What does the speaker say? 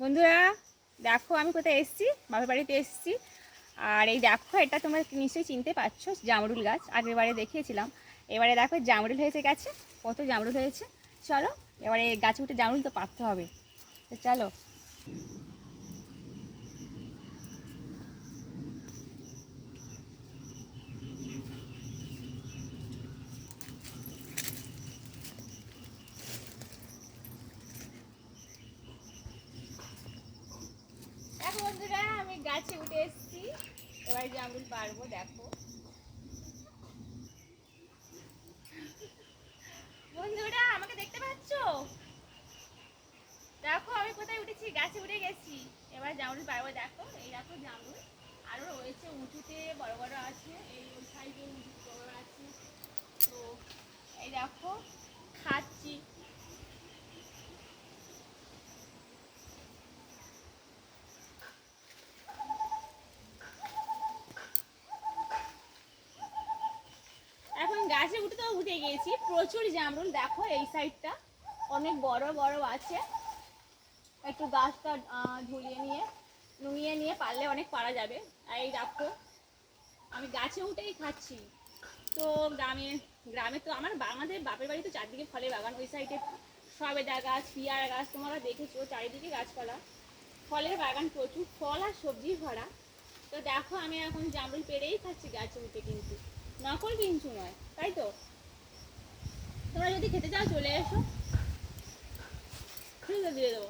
বন্ধুরা দেখো আমি কোথায় এসেছি, বাপের বাড়িতে এসেছি। আর এই দেখো, এটা তোমরা নিশ্চয়ই চিনতে পারছো, জামরুল গাছ। আগের বারে দেখিয়েছিলাম। এবারে দেখো জামরুল হয়েছে গাছে, কত জামরুল হয়েছে। চলো এবারে গাছে উঠে জামরুল তো পাড়তে হবে, তো চলো। দেখো বন্ধুরা, আমি গাছে উঠে এসেছি, এবারে জামরুল পারবো। দেখো বন্ধুরা, আমাকে দেখতে পাচ্ছো? দেখো আমি কোথায় উঠেছি, গাছে উঠে গেছি। এবার জামরুল পারবো। দেখো এই দেখো জামরুল আরো রয়েছে, উঁচুতে বড় বড় আছে, এই সাইডে উঁচু বড় বড় আছে। তো এই দেখো খাচ্ছি। এখন গাছে উঠে তো উঠে গিয়েছি, প্রচুর জামরুল। দেখো এই সাইডটা অনেক বড় বড় আছে। একটু গাছটা ঝুলিয়ে নিয়ে নুইয়ে নিয়ে পারলে অনেক পারা যাবে। আর এই দেখো আমি গাছে উঠেই খাচ্ছি। তো গ্রামে গ্রামে তো আমাদের বাপের বাড়ি তো চারদিকে ফলের বাগান। ওই সাইডে সবেদা গাছ, পিয়ারা গাছ, তোমরা দেখেছো চারিদিকে গাছপালা, ফলের বাগান, প্রচুর ফল আর সবজি ভরা। তো দেখো আমি এখন জামরুল পেড়েই খাচ্ছি গাছে উঠে, কিন্তু নকল কিন্তু নয়, তাই তো? তোমরা যদি খেতে চাও চলে এসো, ঠিক আছে দিয়ে দেবো।